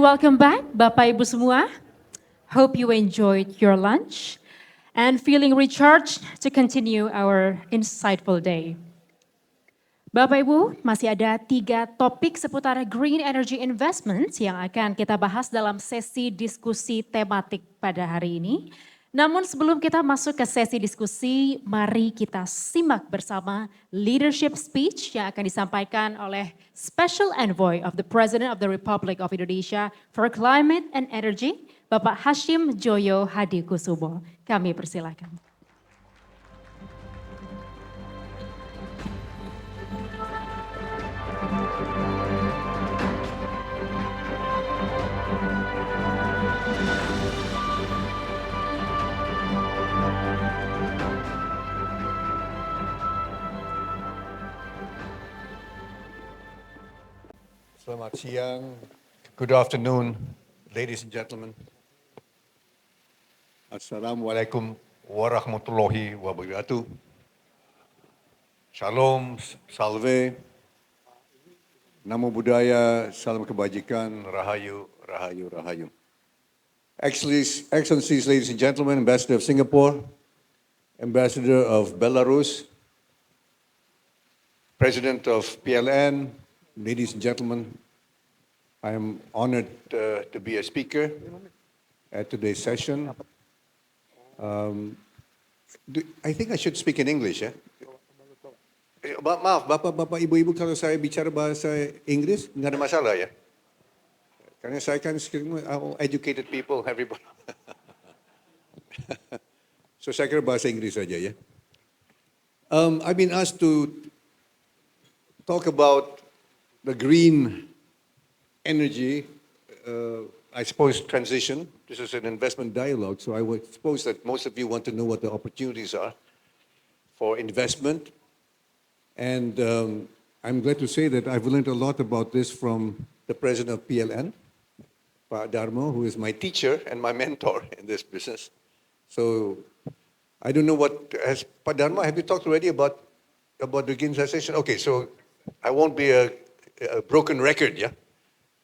And welcome back, Bapak Ibu semua. Hope you enjoyed your lunch and feeling recharged to continue our insightful day. Bapak Ibu, masih ada 3 topik seputar green energy investments yang akan kita bahas dalam sesi diskusi tematik pada hari ini. Namun sebelum kita masuk ke sesi diskusi, mari kita simak bersama leadership speech yang akan disampaikan oleh Special Envoy of the President of the Republic of Indonesia for Climate and Energy, Bapak Hashim Djojohadikusumo. Kami persilakan. Selamat siang, good afternoon, ladies and gentlemen. Assalamualaikum warahmatullahi wabarakatuh. Shalom, salve, namo buddhaya, salam kebajikan, rahayu, rahayu, rahayu. Excellencies, ladies and gentlemen, Ambassador of Singapore, Ambassador of Belarus, President of PLN, ladies and gentlemen, I am honored to be a speaker at today's session. I think I should speak in English, ya? Maaf, bapak-bapak, ibu-ibu, kalau saya bicara bahasa Inggris, nggak ada masalah ya? Karena saya kan all educated people, everybody. So saya kira bahasa Inggris saja ya. I've been asked to talk about the green energy, I suppose, transition. This is an investment dialogue, so I would suppose that most of you want to know what the opportunities are for investment. And I'm glad to say that I've learned a lot about this from the president of PLN, Pak Darmo, who is my teacher and my mentor in this business. So I don't know has Pak Darmo, have you talked already about the green transition? Okay, so I won't be a broken record, yeah?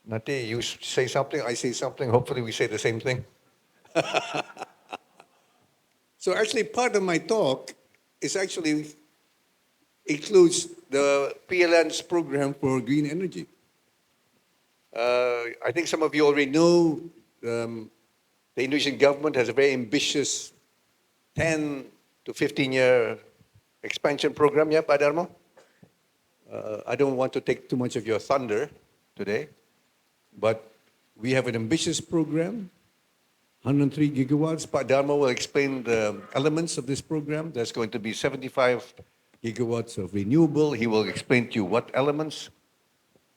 Nanti you say something, I say something, hopefully we say the same thing. So actually part of my talk includes the PLN's program for green energy. I think some of you already know the Indonesian government has a very ambitious 10 to 15-year expansion program, yeah, Pak Darmo? I don't want to take too much of your thunder today, but we have an ambitious program, 103 gigawatts. Pak Darmo will explain the elements of this program. There's going to be 75 gigawatts of renewable. He will explain to you what elements.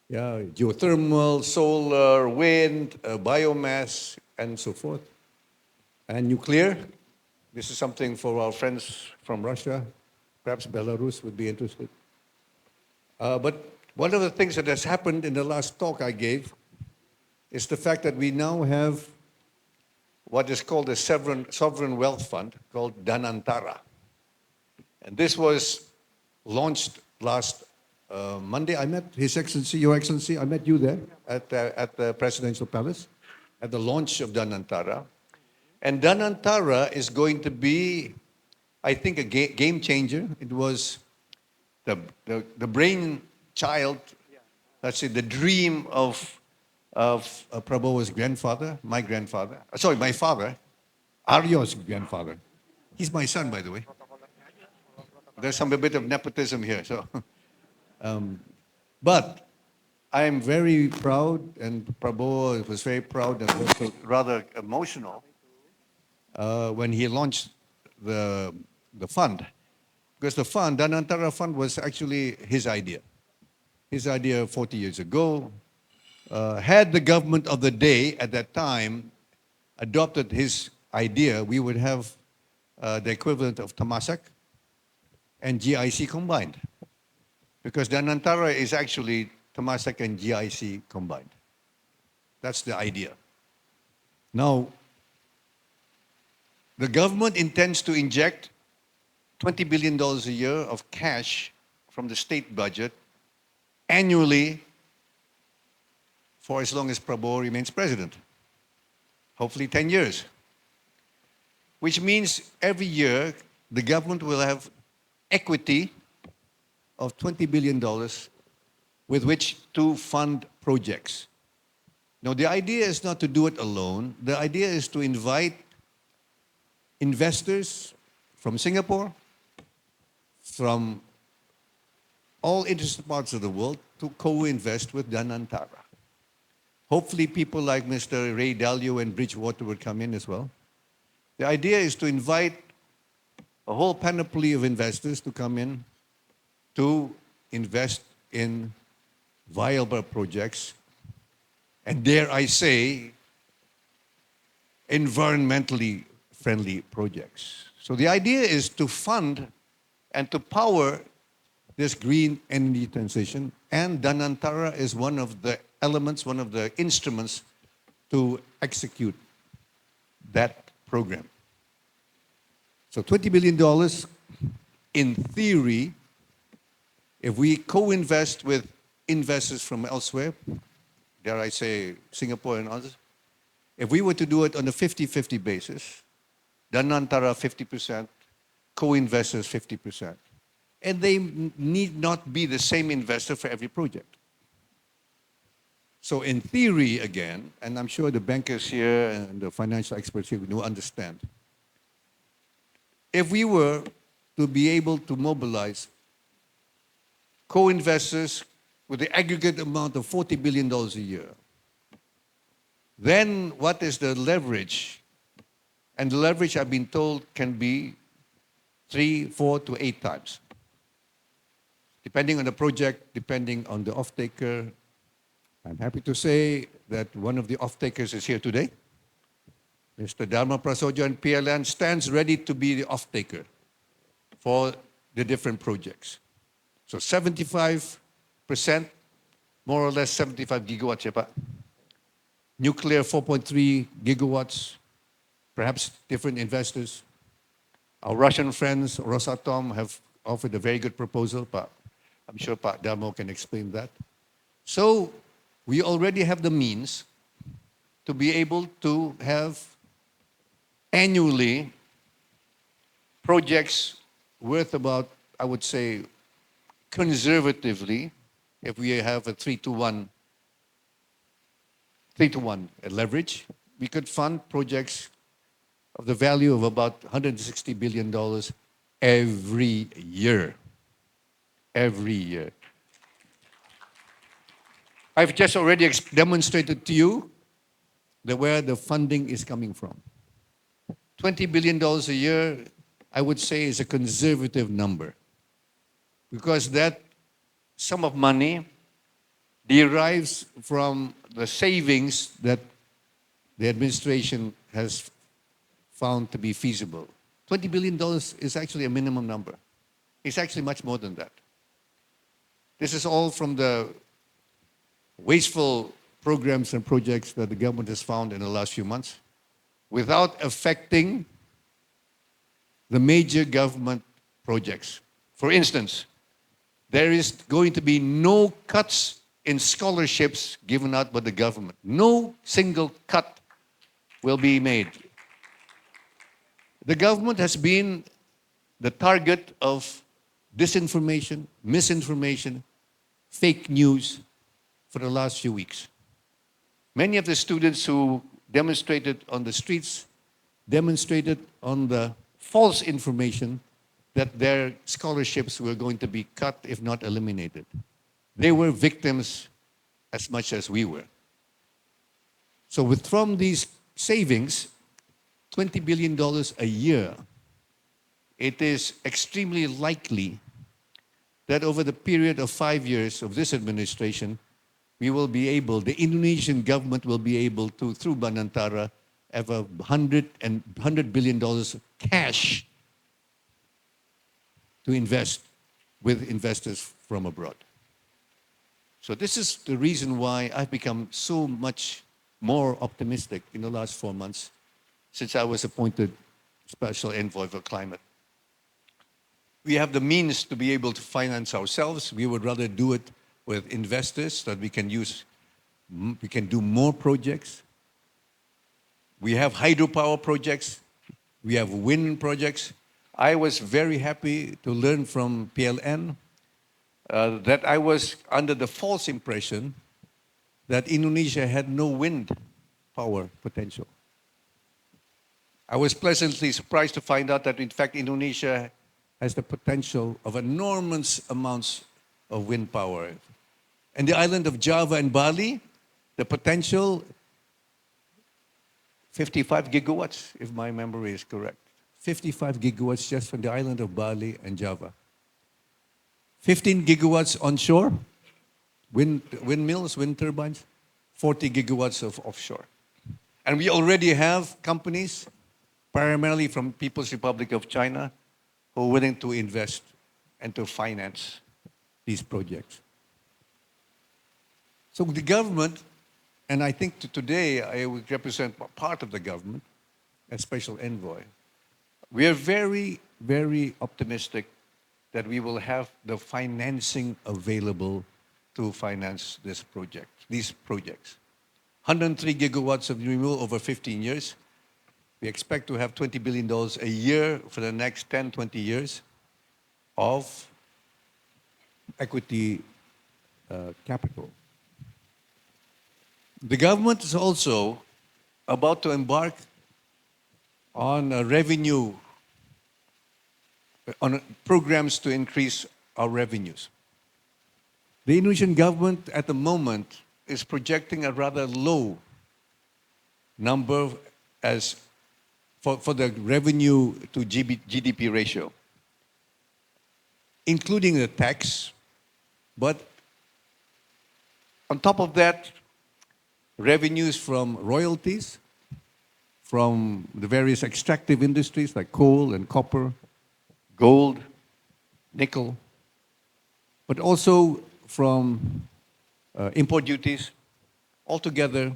Yeah, geothermal, solar, wind, biomass, and so forth. And nuclear. This is something for our friends from Russia. Perhaps Belarus would be interested. But one of the things that has happened in the last talk I gave is the fact that we now have what is called a sovereign wealth fund called Danantara. And this was launched last Monday. I met His Excellency, Your Excellency, I met you there at the Presidential Palace at the launch of Danantara. And Danantara is going to be, I think, a game changer. It was the brain child, let's say the dream of Prabowo's grandfather, my father, Aryo's grandfather. He's my son, by the way. There's a bit of nepotism here. So, but I am very proud, and Prabowo was very proud and also rather emotional when he launched the fund. Because the fund, Danantara Fund, was actually his idea. His idea 40 years ago. Had the government of the day at that time adopted his idea, we would have the equivalent of Temasek and GIC combined. Because Danantara is actually Temasek and GIC combined. That's the idea. Now, the government intends to inject $20 billion a year of cash from the state budget annually for as long as Prabowo remains president. Hopefully 10 years. Which means every year the government will have equity of $20 billion with which to fund projects. Now, the idea is not to do it alone. The idea is to invite investors from Singapore, from all interested parts of the world to co-invest with Danantara. Hopefully people like Mr. Ray Dalio and Bridgewater will come in as well. The idea is to invite a whole panoply of investors to come in to invest in viable projects, and dare I say, environmentally friendly projects. So the idea is to fund and to power this green energy transition, and Danantara is one of the elements, one of the instruments to execute that program. So $20 billion, in theory, if we co-invest with investors from elsewhere, dare I say Singapore and others, if we were to do it on a 50-50 basis, Danantara 50%, co-investors 50%. And they need not be the same investor for every project. So in theory, again, and I'm sure the bankers here and the financial experts here will understand, if we were to be able to mobilize co-investors with the aggregate amount of $40 billion a year, then what is the leverage? And the leverage, I've been told, can be 3, 4 to 8 times. Depending on the project, depending on the off-taker. I'm happy to say that one of the off-takers is here today. Mr. Dharma Prasojo and PLN stands ready to be the off-taker for the different projects. So 75%, more or less 75 gigawatts, ya Pak? Nuclear 4.3 gigawatts, perhaps different investors. Our Russian friends, Rosatom, have offered a very good proposal, but I'm sure Pak Dharma can explain that. So we already have the means to be able to have annually projects worth about, I would say, conservatively, if we have a 3-to-1 leverage, we could fund projects of the value of about $160 billion every year. Every year. I've just already demonstrated to you where the funding is coming from. $20 billion a year, I would say, is a conservative number, because that sum of money derives from the savings that the administration has found to be feasible. $20 billion is actually a minimum number. It's actually much more than that. This is all from the wasteful programs and projects that the government has found in the last few months, without affecting the major government projects. For instance, there is going to be no cuts in scholarships given out by the government. No single cut will be made. The government has been the target of disinformation, misinformation, fake news for the last few weeks. Many of the students who demonstrated on the streets demonstrated on the false information that their scholarships were going to be cut, if not eliminated. They were victims as much as we were. So from these savings, $20 billion a year, it is extremely likely that over the period of 5 years of this administration, we will be able, the Indonesian government will be able to, through Danantara, have $100 billion cash to invest with investors from abroad. So this is the reason why I've become so much more optimistic in the last 4 months since I was appointed Special Envoy for Climate. We have the means to be able to finance ourselves. We would rather do it with investors so that we can use We can do more projects. We have hydropower projects. We have wind projects. I was very happy to learn from PLN that I was under the false impression that Indonesia had no wind power potential. I was pleasantly surprised to find out that in fact Indonesia has the potential of enormous amounts of wind power. And the island of Java and Bali, the potential 55 gigawatts, if my memory is correct. 55 gigawatts just from the island of Bali and Java. 15 gigawatts onshore, windmills, wind turbines, 40 gigawatts of offshore. And we already have companies, primarily from People's Republic of China, who are willing to invest and to finance these projects. So the government, and I think today I would represent part of the government, as special envoy, we are very, very optimistic that we will have the financing available to finance these projects. 103 gigawatts of renewable over 15 years. We expect to have $20 billion a year for the next 10, 20 years of equity capital. The government is also about to embark on programs to increase our revenues. The Indonesian government at the moment is projecting a rather low number as for the revenue to GDP ratio, including the tax, but on top of that, revenues from royalties, from the various extractive industries like coal and copper, gold, nickel, but also from import duties. Altogether,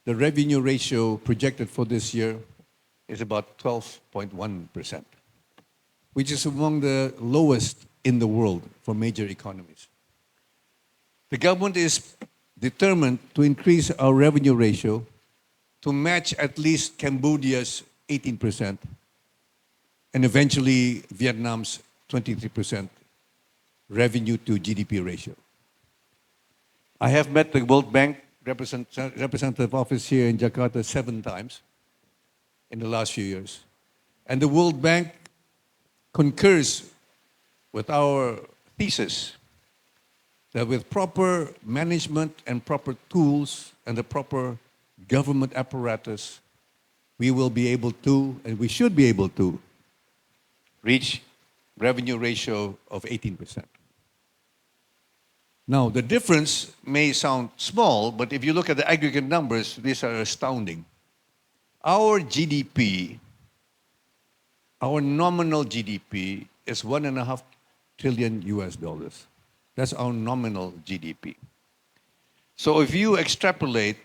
the revenue ratio projected for this year is about 12.1%, which is among the lowest in the world for major economies. The government is determined to increase our revenue ratio to match at least Cambodia's 18% and eventually Vietnam's 23% revenue to GDP ratio. I have met the World Bank representative office here in Jakarta 7 times in the last few years. And the World Bank concurs with our thesis that with proper management and proper tools and the proper government apparatus, we will be able to, and we should be able to, reach revenue ratio of 18%. Now, the difference may sound small, but if you look at the aggregate numbers, these are astounding. Our GDP, our nominal GDP is $1.5 trillion US dollars. That's our nominal GDP. So if you extrapolate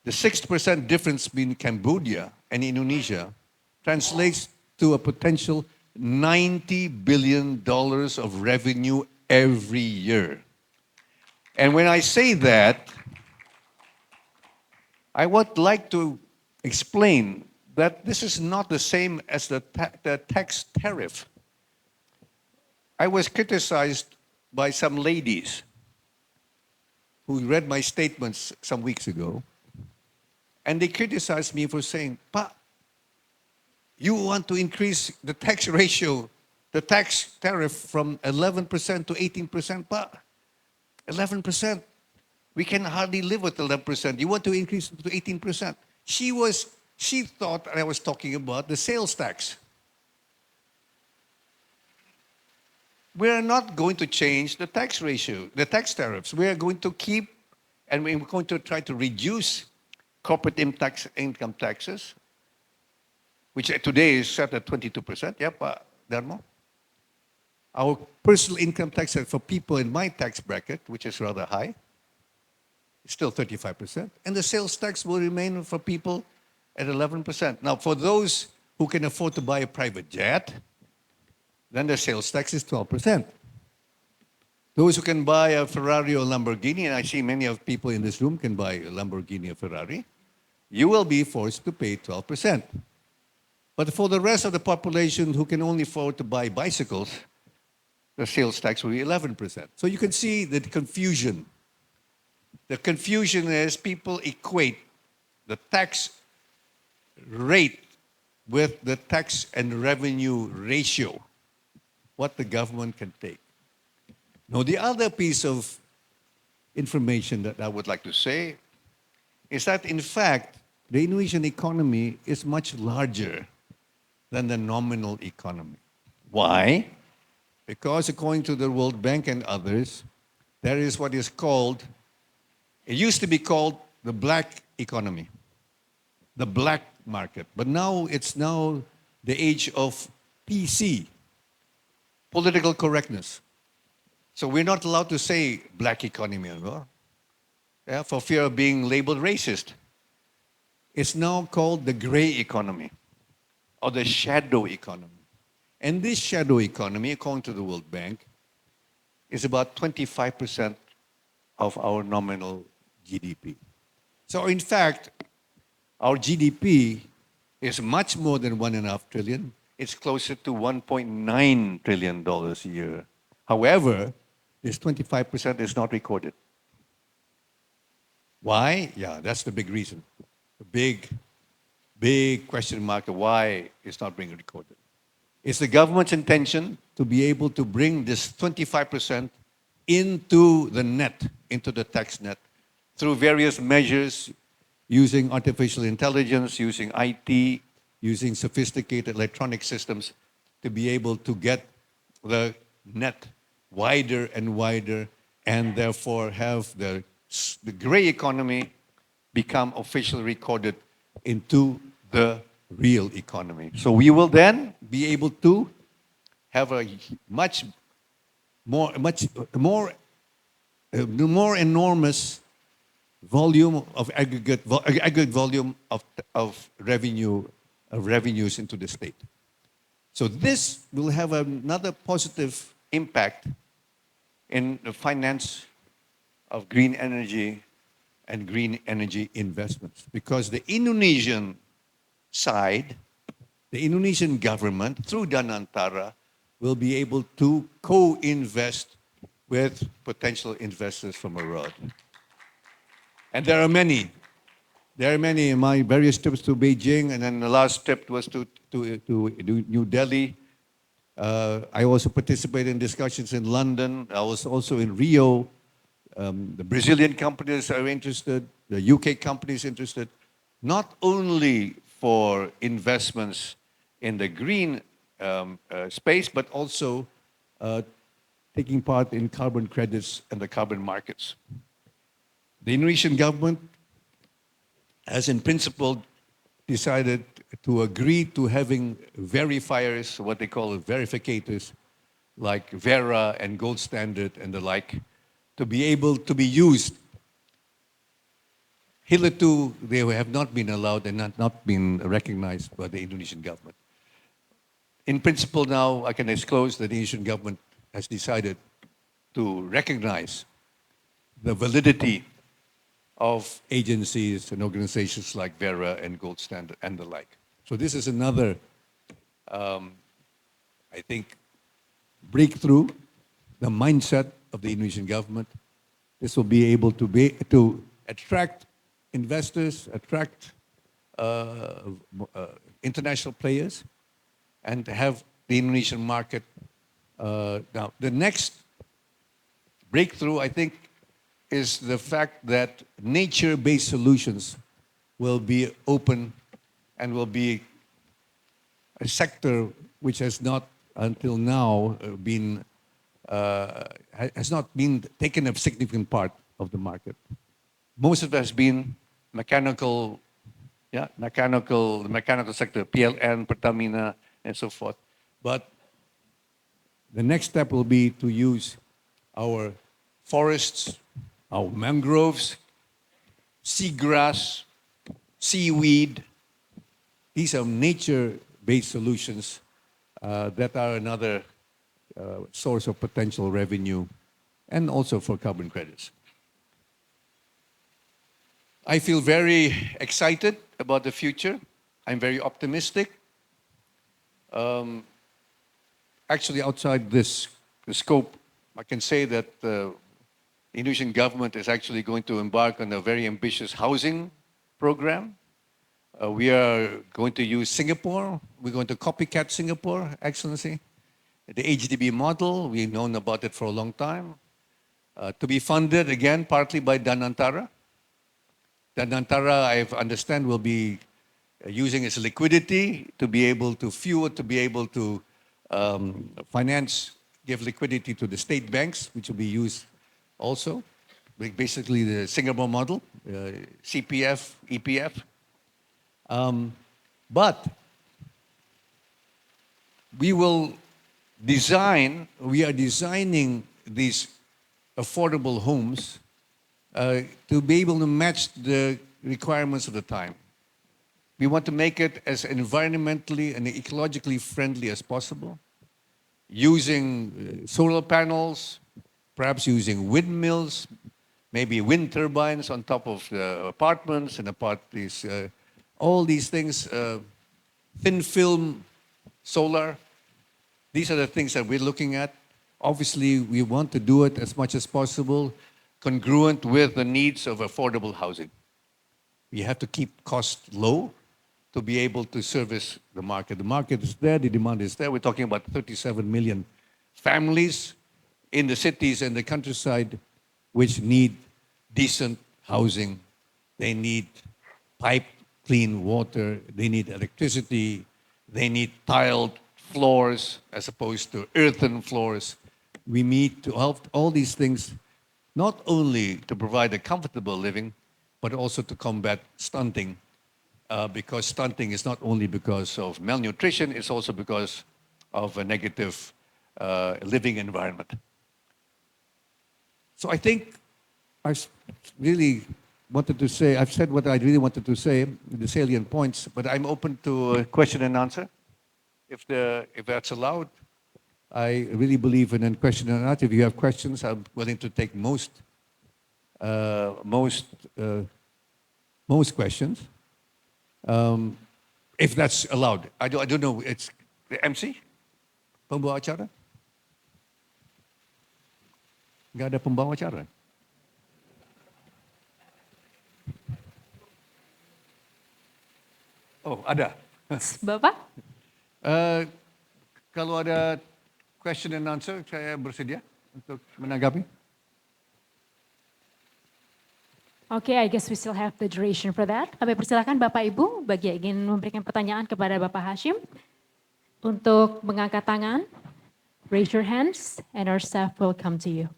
the 6% difference between Cambodia and Indonesia translates to a potential $90 billion of revenue every year. And when I say that, I would like to explain that this is not the same as the tax tariff. I was criticized by some ladies who read my statements some weeks ago, and they criticized me for saying, "Pa, you want to increase the tax ratio, the tax tariff from 11% to 18%, Pa. 11%. We can hardly live with 11%. You want to increase it to 18%. She thought I was talking about the sales tax. We're not going to change the tax ratio, the tax tariffs. We are going to keep, and we're going to try to reduce corporate income taxes, which today is set at 22%. Yeah, Pa Darmo? Our personal income tax for people in my tax bracket, which is rather high, is still 35%. And the sales tax will remain for people at 11%. Now, for those who can afford to buy a private jet, then the sales tax is 12%. Those who can buy a Ferrari or Lamborghini, and I see many of people in this room can buy a Lamborghini or Ferrari, you will be forced to pay 12%. But for the rest of the population who can only afford to buy bicycles, the sales tax will be 11%. So you can see the confusion. The confusion is people equate the tax rate with the tax and revenue ratio, what the government can take. Now, the other piece of information that I would like to say is that, in fact, the Indonesian economy is much larger than the nominal economy. Why? Because according to the World Bank and others, there is what is called, it used to be called the black economy, the black market. But now it's now the age of PC, political correctness. So we're not allowed to say black economy anymore, for fear of being labeled racist. It's now called the gray economy or the shadow economy. And this shadow economy, according to the World Bank, is about 25% of our nominal GDP. So in fact, our GDP is much more than $1.5 trillion. It's closer to $1.9 trillion a year. However, this 25% is not recorded. Why? Yeah, that's the big reason. The big question mark of why it's not being recorded. It's the government's intention to be able to bring this 25% into the net, into the tax net, through various measures, using artificial intelligence, using IT, using sophisticated electronic systems, to be able to get the net wider and wider, and therefore have the gray economy become officially recorded into the real economy. So we will then be able to have a much more enormous volume of aggregate volume of revenues into the state. So this will have another positive impact in the finance of green energy and green energy investments, because the Indonesian side, the Indonesian government, through Danantara, will be able to co-invest with potential investors from abroad. And there are many. There are many. In my various trips to Beijing, and then the last trip was to New Delhi. I also participated in discussions in London. I was also in Rio. The Brazilian companies are interested. The UK companies interested, not only for investments in the green space, but also taking part in carbon credits and the carbon markets. The Indonesian government has in principle decided to agree to having verifiers, what they call verificators, like Vera and Gold Standard and the like, to be able to be used. Hitherto, they have not been allowed and not been recognized by the Indonesian government. In principle now, I can disclose that the Indonesian government has decided to recognize the validity of agencies and organizations like Vera and Gold Standard and the like. So this is another, I think, breakthrough, the mindset of the Indonesian government. This will be able to attract investors, attract international players, and to have the Indonesian market. Now, the next breakthrough, I think, is the fact that nature-based solutions will be open and will be a sector which has not until now has not been taken a significant part of the market. Most of it has been mechanical sector, PLN, Pertamina, and so forth. But the next step will be to use our forests, our mangroves, seagrass, seaweed. These are nature-based solutions that are another source of potential revenue and also for carbon credits. I feel very excited about the future. I'm very optimistic. Actually, outside this scope, I can say that the Indonesian government is actually going to embark on a very ambitious housing program. We are going to use Singapore. We're going to copycat Singapore, Excellency. The HDB model, we've known about it for a long time. To be funded, again, partly by Danantara. Danantara, I understand, will be using its liquidity to be able to fuel, to be able to finance, give liquidity to the state banks, which will be used also. Basically, the Singapore model, CPF, EPF. But we are designing these affordable homes to be able to match the requirements of the time. We want to make it as environmentally and ecologically friendly as possible, using solar panels, perhaps using windmills, maybe wind turbines on top of the apartments and all these things, thin film, solar. These are the things that we're looking at. Obviously, we want to do it as much as possible, congruent with the needs of affordable housing. We have to keep costs low to be able to service the market. The market is there, the demand is there. We're talking about 37 million families in the cities and the countryside which need decent housing. They need piped clean water, they need electricity, they need tiled floors as opposed to earthen floors. We need to help all these things, not only to provide a comfortable living, but also to combat stunting, because stunting is not only because of malnutrition, it's also because of a negative living environment. So I think I've said what I really wanted to say, the salient points, but I'm open to question and answer, if that's allowed. I really believe in question and answer. If you have questions, I'm willing to take most questions, if that's allowed. I don't know. It's the MC, pembawa acara. Nggak ada pembawa acara. Oh, ada. Bapak? Kalau ada question and answer, saya bersedia untuk menanggapi. Okay, I guess we still have the duration for that. Kami persilakan Bapak Ibu bagi yang ingin memberikan pertanyaan kepada Bapak Hashim untuk mengangkat tangan, raise your hands, and our staff will come to you.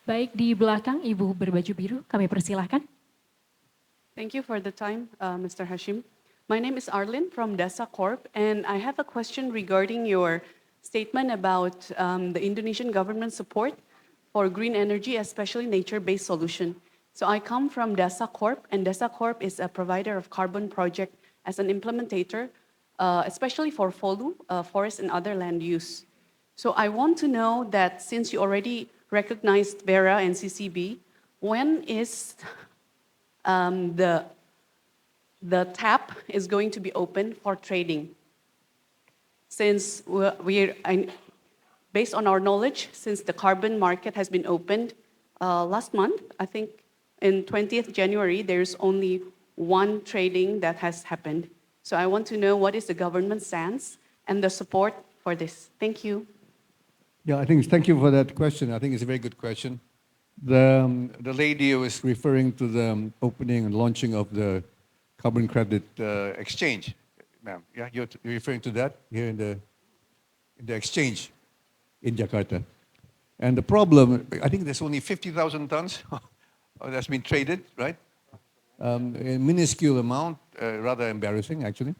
Baik, di belakang Ibu berbaju biru, kami persilahkan. Thank you for the time, Mr. Hashim. My name is Arlene from Dasa Corp, and I have a question regarding your statement about the Indonesian government support for green energy, especially nature-based solution. So I come from Dasa Corp, and Dasa Corp is a provider of carbon project as an implementator, especially for FOLU, forest and other land use. So I want to know that since you already recognized BERA and CCB, when is the tap is going to be open for trading? Since based on our knowledge, since the carbon market has been opened last month, I think in 20th January, there's only one trading that has happened. So I want to know what is the government stance and the support for this. Thank you. Yeah, thank you for that question. I think it's a very good question. The lady was referring to the opening and launching of the carbon credit exchange, ma'am. Yeah, you're referring to that here in the exchange in Jakarta. And the problem, I think there's only 50,000 tons that's been traded, right? A minuscule amount, rather embarrassing actually,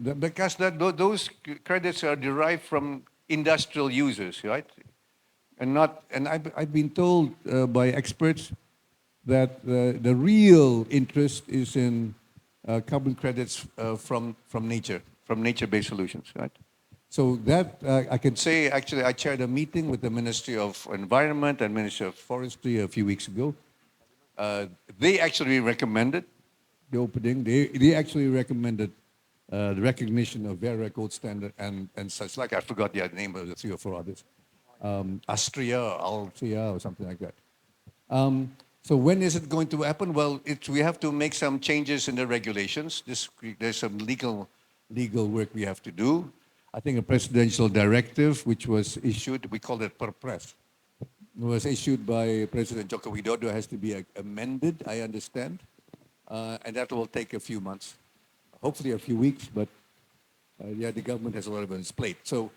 because those credits are derived from industrial users, right? And I've been told by experts that the real interest is in carbon credits from nature-based solutions, right? So that I can say, actually, I chaired a meeting with the Ministry of Environment and Ministry of Forestry a few weeks ago. They actually recommended the opening. They actually recommended the recognition of VERA gold standard and such like. I forgot the name of the 3 or 4 others. Astria, Altria, or something like that. So when is it going to happen? Well, we have to make some changes in the regulations. There's some legal work we have to do. I think a presidential directive, which was issued, we call it Perpres, was issued by President Joko Widodo, has to be amended, I understand. And that will take a few months, hopefully a few weeks, but yeah, the government has a lot on its plate. So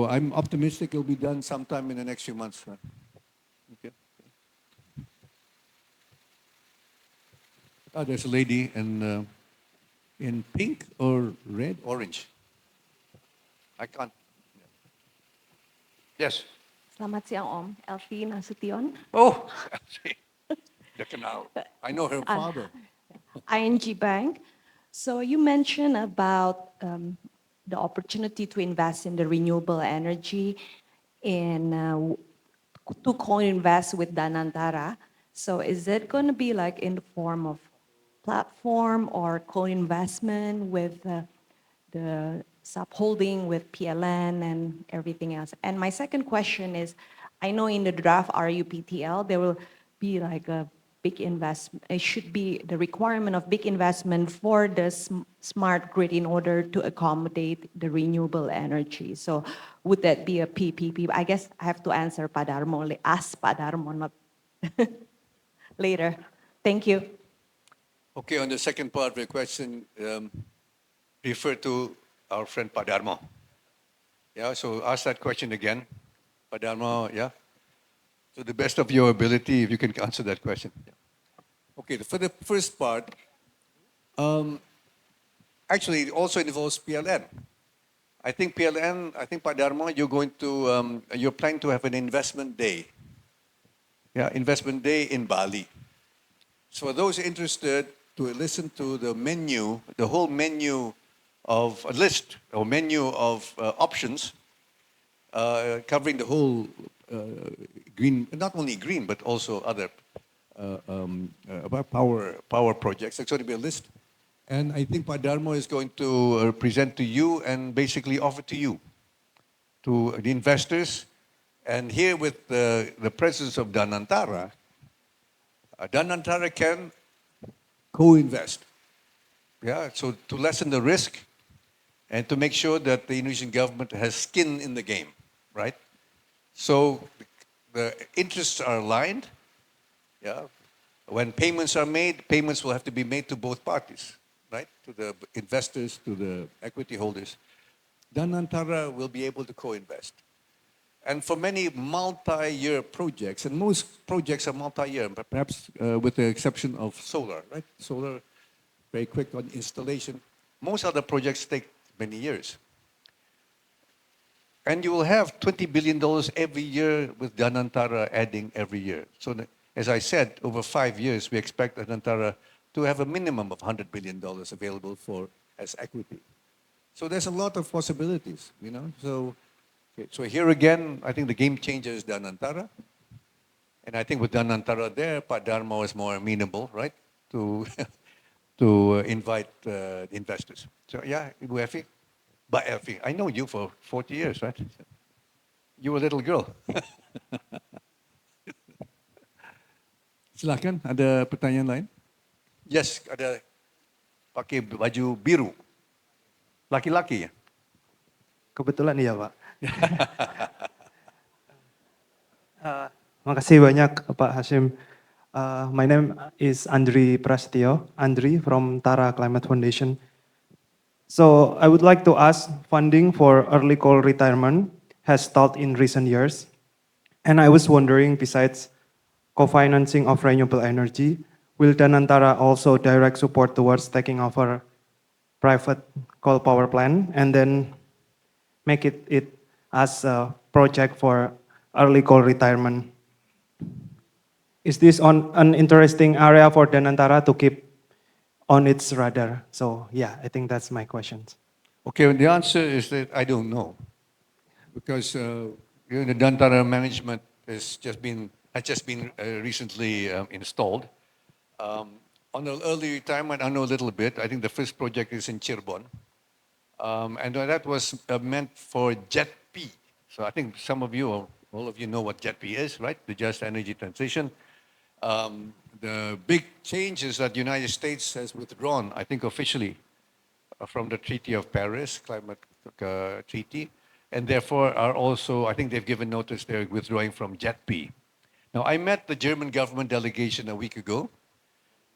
I'm optimistic it'll be done sometime in the next few months. Okay. Oh, there's a lady in pink or red? Orange. I can't. Yes. Selamat siang Om, Elvi Nasution, Oh, the canal. I know her father. ING Bank. So you mentioned about the opportunity to invest in the renewable energy and to co-invest with Danantara. So is it going to be like in the form of platform or co-investment with the subholding with PLN and everything else? And my second question is, I know in the draft RUPTL, there will be like a big investment, it should be the requirement of big investment for the smart grid in order to accommodate the renewable energy. So would that be a PPP? I guess I have to answer Pak Darmo, ask Pak Darmo, not later. Thank you. Okay, on the second part of your question, refer to our friend Pak Darmo. Yeah, so ask that question again. Pak Darmo, yeah? To the best of your ability, if you can answer that question. Yeah. Okay, for the first part, actually it also involves PLN. I think PLN, I think Pak Darmo, you're planning to have an investment day. Yeah, investment day in Bali. So for those interested to listen to the menu, the whole menu of a list or menu of options covering the whole green, not only green, but also other power projects. It's going to be a list. And I think Pak Darmo is going to present to you and basically offer to you, to the investors. And here with the presence of Danantara, Danantara can co-invest. Yeah, so to lessen the risk and to make sure that the Indonesian government has skin in the game, right? So the interests are aligned. Yeah. When payments are made, payments will have to be made to both parties, right? To the investors, to the equity holders. Danantara will be able to co-invest. And for many multi-year projects, and most projects are multi-year, perhaps with the exception of solar, right? Solar, very quick on installation. Most other projects take many years. And you will have $20 billion every year with Danantara adding every year. So as I said, over 5 years, we expect Danantara to have a minimum of $100 billion available as equity. So there's a lot of possibilities, you know. So here again, I think the game changer is Danantara. And I think with Danantara there, Pak Darmo is more amenable, right, to invite the investors. So yeah, Ibu Effie. But Effie, I know you for 40 years, right? You were a little girl. Silakan, ada pertanyaan lain? Yes, ada pakai baju biru. Laki-laki ya? Kebetulan iya, Pak. Makasih banyak, Pak Hashim. My name is Andri Prasetyo, Andri from Tara Climate Foundation. So I would like to ask, funding for early coal retirement has stalled in recent years. And I was wondering, besides co-financing of renewable energy, will Danantara also direct support towards taking over private coal power plant and then make it as a project for early coal retirement? Is this an interesting area for Danantara to keep on its radar? So yeah, I think that's my questions. Okay, the answer is that I don't know, because the Danantara management has just been recently installed. On the early retirement, I know a little bit. I think the first project is in Cirebon, and that was meant for JET-P. So I think some of you, or all of you, know what JET-P is, right? The Just Energy Transition. The big change is that the United States has withdrawn, I think officially, from the Treaty of Paris, climate treaty, and therefore are also, I think they've given notice they're withdrawing from JET-P. Now, I met the German government delegation a week ago,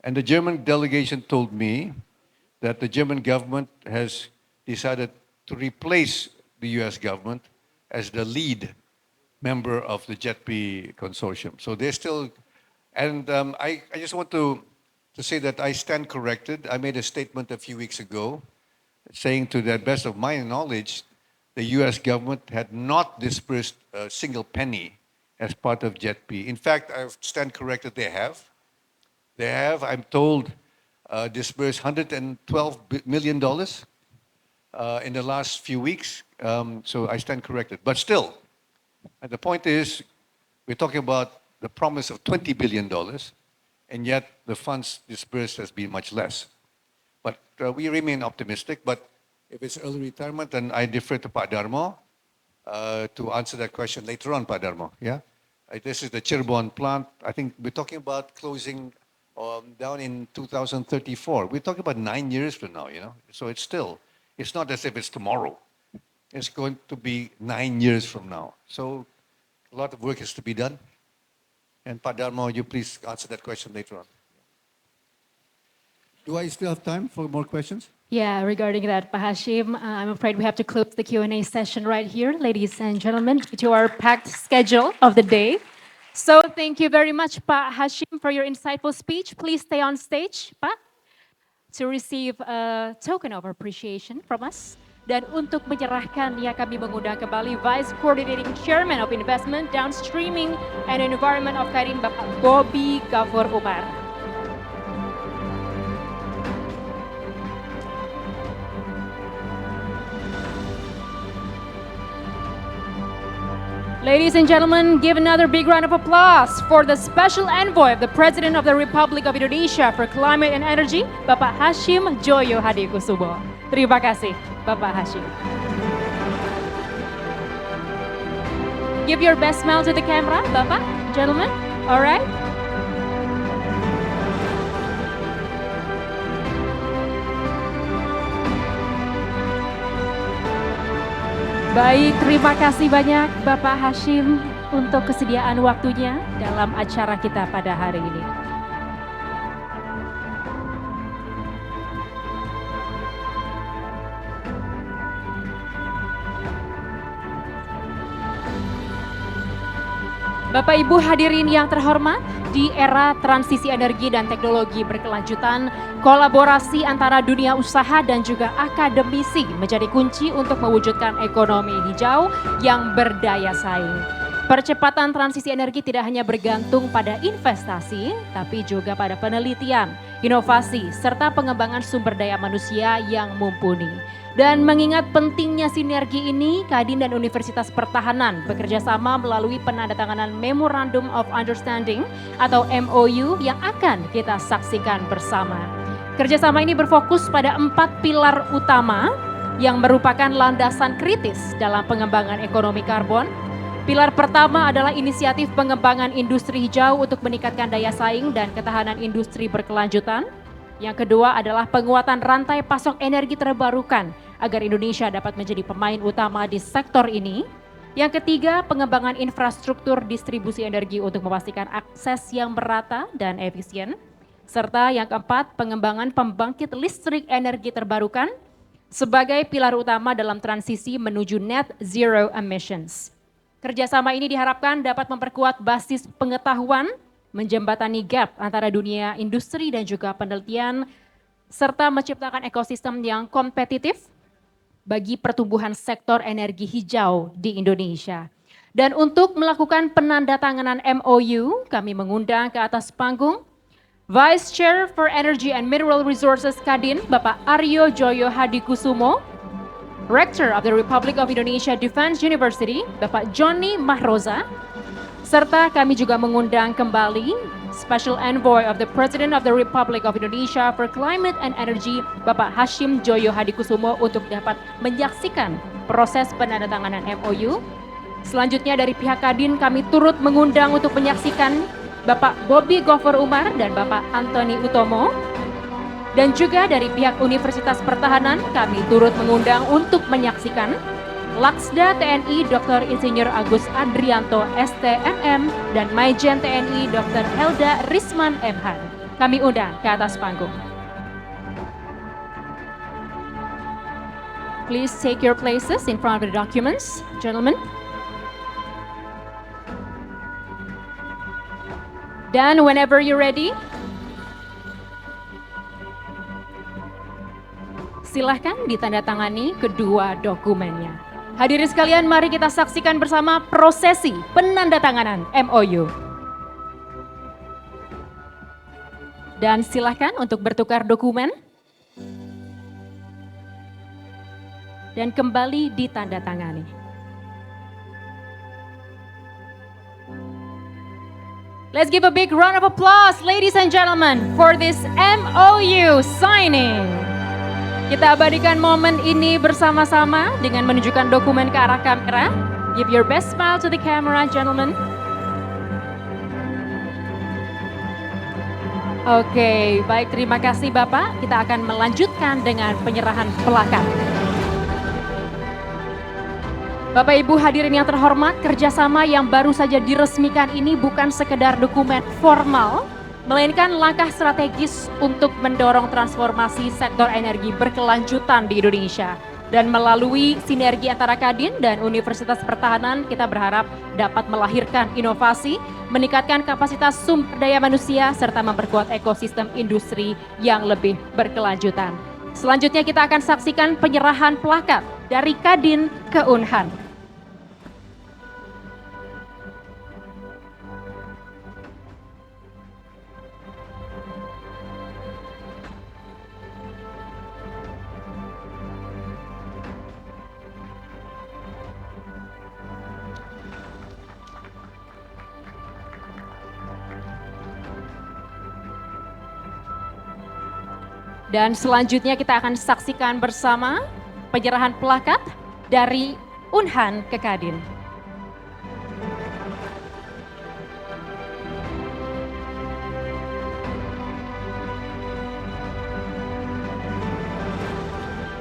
and the German delegation told me that the German government has decided to replace the US government as the lead member of the JET-P consortium. So they're still, and I just want to say that I stand corrected. I made a statement a few weeks ago saying, to the best of my knowledge, the US government had not disbursed a single penny as part of JET-P. In fact, I stand corrected, they have. They have, I'm told, disbursed $112 million in the last few weeks. So I stand corrected. But still, and the point is, we're talking about the promise of $20 billion, and yet the funds disbursed has been much less. But we remain optimistic. But if it's early retirement, then I defer to Pak Darmo to answer that question later on, Pak Darmo. Yeah? This is the Cirebon plant. I think we're talking about closing down in 2034. We're talking about 9 years from now, you know. So it's not as if it's tomorrow. It's going to be 9 years from now. So a lot of work has to be done. And Pak Darmo, you please answer that question later on. Do I still have time for more questions? Yeah, regarding that, Pak Hashim, I'm afraid we have to close the Q&A session right here, ladies and gentlemen, to our packed schedule of the day. So thank you very much, Pak Hashim, for your insightful speech. Please stay on stage, Pak, to receive a token of appreciation from us. Dan untuk menyerahkannya, kami mengundang kembali Vice Coordinating Chairman of Investment, Downstreaming and Environment of Kadin, Bapak Bobby Gafur Umar. Ladies and gentlemen, give another big round of applause for the Special Envoy of the President of the Republic of Indonesia for Climate and Energy, Bapak Hashim Djojohadikusumo. Terima kasih, Bapak Hashim. Give your best smile to the camera, Bapak, gentlemen. All right. Baik, terima kasih banyak Bapak Hashim untuk kesediaan waktunya dalam acara kita pada hari ini. Bapak Ibu hadirin yang terhormat, di era transisi energi dan teknologi berkelanjutan, kolaborasi antara dunia usaha dan juga akademisi menjadi kunci untuk mewujudkan ekonomi hijau yang berdaya saing. Percepatan transisi energi tidak hanya bergantung pada investasi, tapi juga pada penelitian, inovasi, serta pengembangan sumber daya manusia yang mumpuni. Dan mengingat pentingnya sinergi ini, Kadin dan Universitas Pertahanan bekerja sama melalui penandatanganan Memorandum of Understanding atau MOU yang akan kita saksikan bersama. Kerjasama ini berfokus pada 4 pilar utama yang merupakan landasan kritis dalam pengembangan ekonomi karbon. Pilar pertama adalah inisiatif pengembangan industri hijau untuk meningkatkan daya saing dan ketahanan industri berkelanjutan. Yang kedua adalah penguatan rantai pasok energi terbarukan agar Indonesia dapat menjadi pemain utama di sektor ini. Yang ketiga, pengembangan infrastruktur distribusi energi untuk memastikan akses yang merata dan efisien. Serta yang keempat, pengembangan pembangkit listrik energi terbarukan sebagai pilar utama dalam transisi menuju net zero emissions. Kerjasama ini diharapkan dapat memperkuat basis pengetahuan, menjembatani gap antara dunia industri dan juga penelitian, serta menciptakan ekosistem yang kompetitif bagi pertumbuhan sektor energi hijau di Indonesia. Dan untuk melakukan penandatanganan MOU, kami mengundang ke atas panggung Vice Chair for Energy and Mineral Resources Kadin, Bapak Djojohadikusumo, Rector of the Republic of Indonesia Defense University, Bapak Johnny Mahroza, serta kami juga mengundang kembali Special Envoy of the President of the Republic of Indonesia for Climate and Energy, Bapak Hashim Djojohadikusumo untuk dapat menyaksikan proses penandatanganan MOU. Selanjutnya dari pihak Kadin kami turut mengundang untuk menyaksikan Bapak Bobby Goffer Umar dan Bapak Antoni Utomo. Dan juga dari pihak Universitas Pertahanan kami turut mengundang untuk menyaksikan Laksda TNI Dr. Insinyur Agus Adrianto STMM dan Maijen TNI Dr. Helda Risman MH. Kami undang ke atas panggung. Please take your places in front of the documents, gentlemen. Dan whenever you're ready, silahkan ditandatangani kedua dokumennya. Hadirin sekalian, mari kita saksikan bersama prosesi penandatanganan MOU. Dan silahkan untuk bertukar dokumen. Dan kembali ditandatangani. Let's give a big round of applause, ladies and gentlemen, for this MOU signing. Kita abadikan momen ini bersama-sama dengan menunjukkan dokumen ke arah kamera. Give your best smile to the camera, gentlemen. Oke, baik, terima kasih Bapak. Kita akan melanjutkan dengan penyerahan plakat. Bapak Ibu hadirin yang terhormat, kerjasama yang baru saja diresmikan ini bukan sekedar dokumen formal, melainkan langkah strategis untuk mendorong transformasi sektor energi berkelanjutan di Indonesia. Dan melalui sinergi antara Kadin dan Universitas Pertahanan, kita berharap dapat melahirkan inovasi, meningkatkan kapasitas sumber daya manusia, serta memperkuat ekosistem industri yang lebih berkelanjutan. Selanjutnya kita akan saksikan penyerahan plakat dari Kadin ke Unhan. Dan selanjutnya kita akan saksikan bersama penyerahan plakat dari Unhan ke Kadin.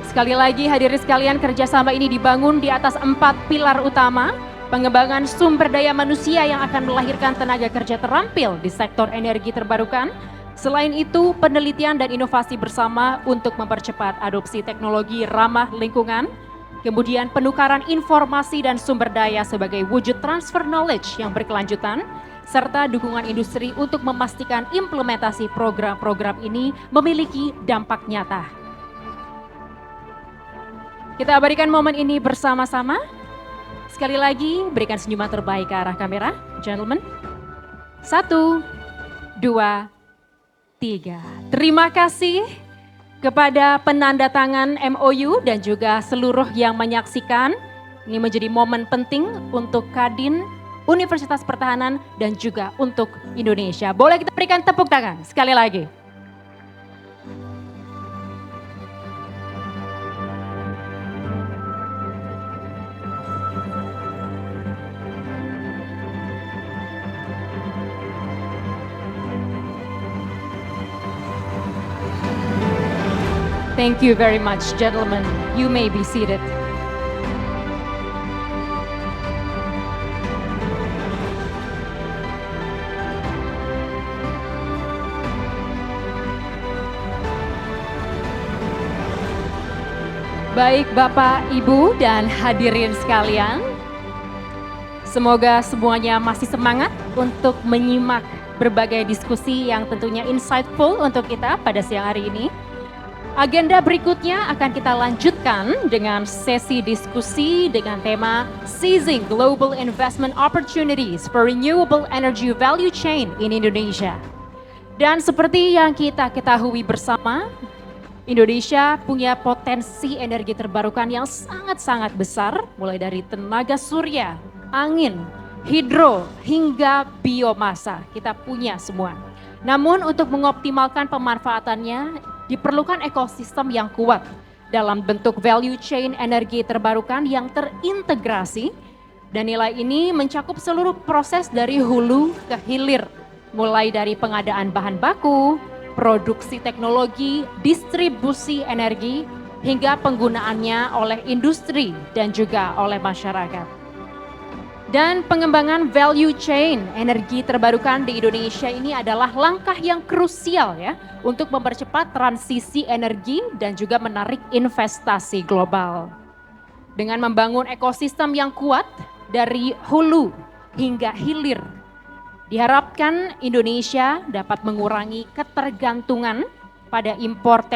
Sekali lagi hadirin sekalian, kerjasama ini dibangun di atas 4 pilar utama. Pengembangan sumber daya manusia yang akan melahirkan tenaga kerja terampil di sektor energi terbarukan. Selain itu, penelitian dan inovasi bersama untuk mempercepat adopsi teknologi ramah lingkungan, kemudian penukaran informasi dan sumber daya sebagai wujud transfer knowledge yang berkelanjutan, serta dukungan industri untuk memastikan implementasi program-program ini memiliki dampak nyata. Kita abadikan momen ini bersama-sama. Sekali lagi, berikan senyuman terbaik ke arah kamera, gentlemen. 1, 2, 3. Terima kasih kepada penandatangan MOU dan juga seluruh yang menyaksikan. Ini menjadi momen penting untuk Kadin, Universitas Pertahanan, dan juga untuk Indonesia. Boleh kita berikan tepuk tangan sekali lagi. Thank you very much, gentlemen. You may be seated. Baik Bapak, Ibu, dan hadirin sekalian, semoga semuanya masih semangat untuk menyimak berbagai diskusi yang tentunya insightful untuk kita pada siang hari ini. Agenda berikutnya akan kita lanjutkan dengan sesi diskusi dengan tema Seizing Global Investment Opportunities for Renewable Energy Value Chain in Indonesia. Dan seperti yang kita ketahui bersama, Indonesia punya potensi energi terbarukan yang sangat-sangat besar, mulai dari tenaga surya, angin, hidro, hingga biomasa. Kita punya semua. Namun untuk mengoptimalkan pemanfaatannya, diperlukan ekosistem yang kuat dalam bentuk value chain energi terbarukan yang terintegrasi, dan nilai ini mencakup seluruh proses dari hulu ke hilir, mulai dari pengadaan bahan baku, produksi teknologi, distribusi energi, hingga penggunaannya oleh industri dan juga oleh masyarakat. Dan pengembangan value chain energi terbarukan di Indonesia ini adalah langkah yang krusial ya untuk mempercepat transisi energi dan juga menarik investasi global. Dengan membangun ekosistem yang kuat dari hulu hingga hilir, diharapkan Indonesia dapat mengurangi ketergantungan pada impor teknologi